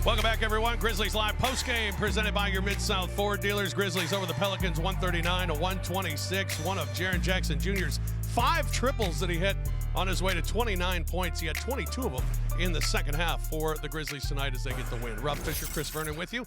Welcome back, everyone. Grizzlies Live postgame presented by your Mid-South Ford dealers. Grizzlies over the Pelicans 139-126. One of Jaren Jackson Jr.'s 5 triples that he hit on his way to 29 points. He had 22 of them in the second half for the Grizzlies tonight as they get the win. Rob Fisher, Chris Vernon with you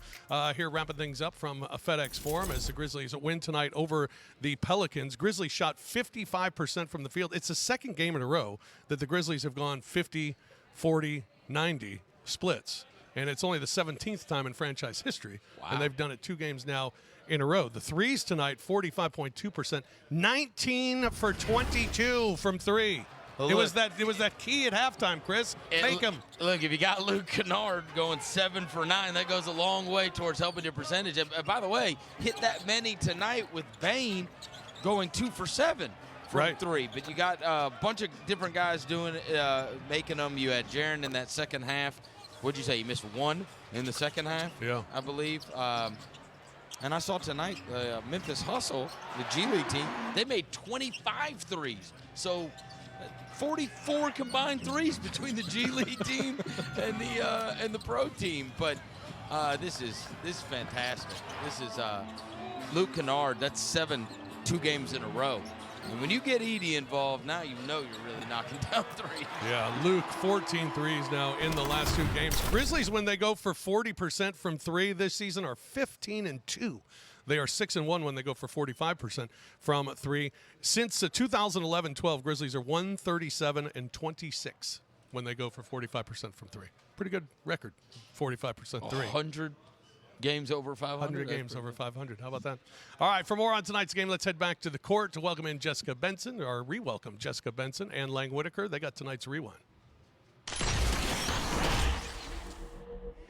here, wrapping things up from FedEx Forum as the Grizzlies win tonight over the Pelicans. Grizzlies shot 55% from the field. It's the second game in a row that the Grizzlies have gone 50, 40, 90 splits. And it's only the 17th time in franchise history. Wow. And they've done it 2 games now in a row. The threes tonight, 45.2%, 19 for 22 from 3. Well, it was that key at halftime, Chris. Make them. Look, if you got Luke Kennard going 7 for 9, that goes a long way towards helping your percentage. And by the way, hit that many tonight with Bane going 2 for 7 from 3. But you got a bunch of different guys doing making them. You had Jaren in that second half. What'd you say? You missed 1 in the second half? Yeah. I believe. And I saw tonight Memphis Hustle, the G League team, they made 25 threes. So 44 combined threes between the G League team and the pro team. But this is fantastic. This is Luke Kennard. That's 2 games in a row. And when you get Edey involved, now you know you're really knocking down threes. Yeah, Luke, 14 threes now in the last 2 games. Grizzlies, when they go for 40% from 3 this season, are 15-2. They are 6-1 when they go for 45% from 3. Since 2011-12, Grizzlies are 137-26 when they go for 45% from 3. Pretty good record, 45% 3. 100 games over 500. 100 games over 500. How about that? All right, for more on tonight's game, let's head back to the court to welcome in Jessica Benson, or re-welcome Jessica Benson and Lang Whitaker. They got tonight's Rewind.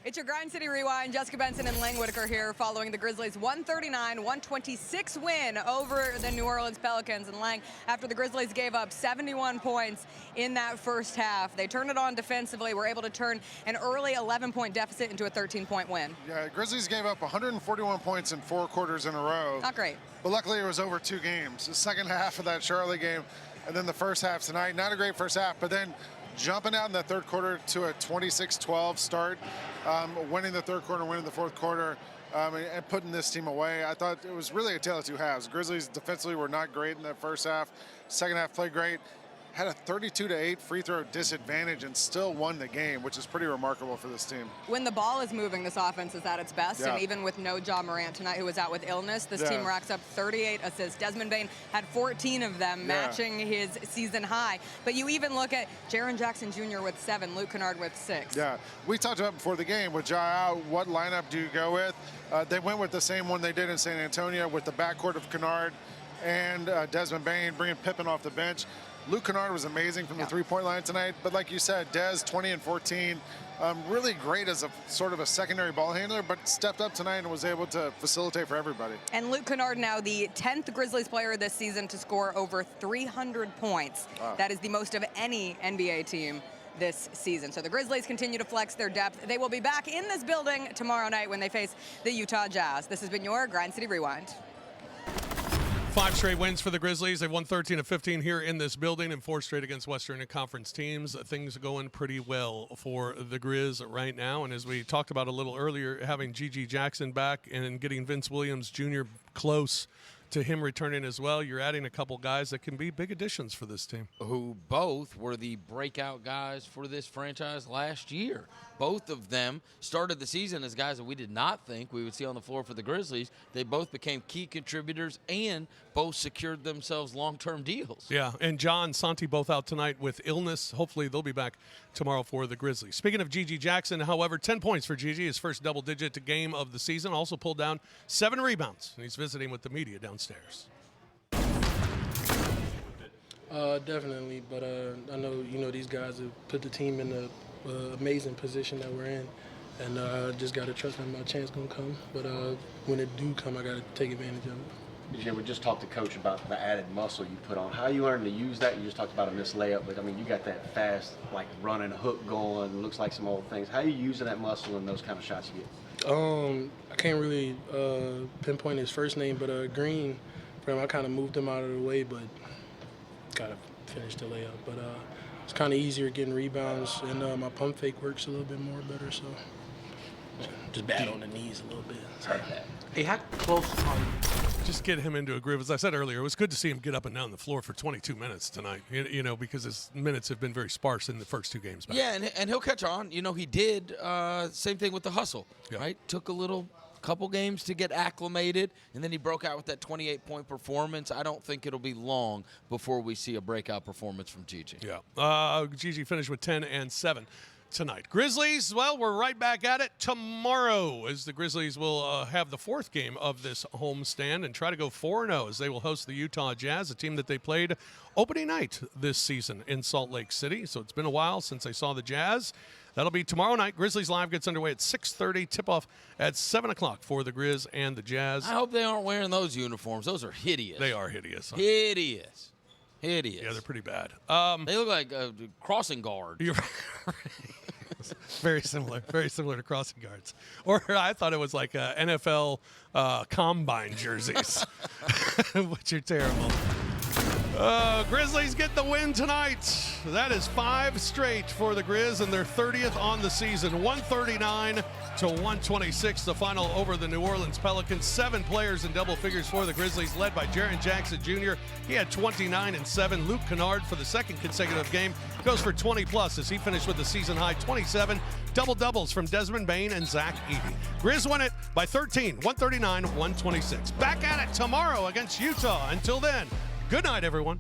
It's your Grind City Rewind. Jessica Benson and Lang Whitaker here following the Grizzlies' 139-126 win over the New Orleans Pelicans. And Lang, after the Grizzlies gave up 71 points in that first half, they turned it on defensively, were able to turn an early 11-point deficit into a 13-point win. Yeah, Grizzlies gave up 141 points in 4 quarters in a row. Not great. But luckily it was over 2 games. The second half of that Charlotte game and then the first half tonight. Not a great first half, but then jumping out in the third quarter to a 26-12 start, winning the third quarter, winning the fourth quarter, and putting this team away. I thought it was really a tale of 2 halves. Grizzlies defensively were not great in that first half. Second half played great. Had a 32-8 free throw disadvantage and still won the game, which is pretty remarkable for this team. When the ball is moving, this offense is at its best, and even with no Ja Morant tonight, who was out with illness, this team racks up 38 assists. Desmond Bane had 14 of them, matching his season high. But you even look at Jaren Jackson Jr. with 7, Luke Kennard with 6. Yeah, we talked about before the game, with Ja out, what lineup do you go with? They went with the same one they did in San Antonio with the backcourt of Kennard and Desmond Bane, bringing Pippen off the bench. Luke Kennard was amazing from the 3-point line tonight, but like you said, Des, 20 and 14, really great as a sort of a secondary ball handler, but stepped up tonight and was able to facilitate for everybody. And Luke Kennard now the 10th Grizzlies player this season to score over 300 points. Wow. That is the most of any NBA team this season. So the Grizzlies continue to flex their depth. They will be back in this building tomorrow night when they face the Utah Jazz. This has been your Grind City Rewind. 5 straight wins for the Grizzlies. They've won 13 of 15 here in this building and 4 straight against Western Conference teams. Things are going pretty well for the Grizz right now. And as we talked about a little earlier, having G.G. Jackson back and getting Vince Williams Jr. close to him returning as well, you're adding a couple guys that can be big additions for this team. Who both were the breakout guys for this franchise last year. Both of them started the season as guys that we did not think we would see on the floor for the Grizzlies. They both became key contributors and both secured themselves long-term deals. Yeah, and John Santi both out tonight with illness. Hopefully they'll be back tomorrow for the Grizzlies. Speaking of G.G. Jackson, however, 10 points for G.G., his first double-digit game of the season. Also pulled down 7 rebounds, and he's visiting with the media downstairs. Definitely, but I know these guys have put the team in the amazing position that we're in, and I just got to trust that my chance gonna come. But when it do come, I got to take advantage of it. We just talked to Coach about the added muscle you put on. How you learned to use that? You just talked about a missed layup, but I mean, you got that fast, like running hook going. Looks like some old things. How are you using that muscle in those kind of shots you get? I can't really pinpoint his first name, but Green, for him, I kind of moved him out of the way, but got to finish the layup. But it's kind of easier getting rebounds, and my pump fake works a little bit more better. So just bad on the knees a little bit. So. Hey, how close are you? Just get him into a groove. As I said earlier, it was good to see him get up and down the floor for 22 minutes tonight, you know, because his minutes have been very sparse in the first 2 games back. Yeah, and he'll catch on. You know, he did. Same thing with the hustle, Yeah. right? Took a couple games to get acclimated, and then he broke out with that 28-point performance. I don't think it'll be long before we see a breakout performance from Gigi. Yeah. Gigi finished with 10 and 7 tonight. Grizzlies, well, we're right back at it tomorrow as the Grizzlies will have the 4th game of this homestand and try to go 4-0 as they will host the Utah Jazz, a team that they played opening night this season in Salt Lake City. So it's been a while since they saw the Jazz. That'll be tomorrow night. Grizzlies Live gets underway at 6:30. Tip-off at 7 o'clock for the Grizz and the Jazz. I hope they aren't wearing those uniforms. Those are hideous. They are hideous. Hideous. Hideous. Yeah, they're pretty bad. They look like crossing guards. You're very similar to crossing guards. Or I thought it was like NFL combine jerseys, which are terrible. Grizzlies get the win tonight. That is 5 straight for the Grizz and their 30th on the season. 139-126, the final over the New Orleans Pelicans. 7 players in double figures for the Grizzlies, led by Jaren Jackson Jr. He had 29 and 7. Luke Kennard, for the 2nd consecutive game, goes for 20+ as he finished with a season-high 27. Double-doubles from Desmond Bain and Zach Edey. Grizz won it by 13, 139-126. Back at it tomorrow against Utah. Until then, good night, everyone.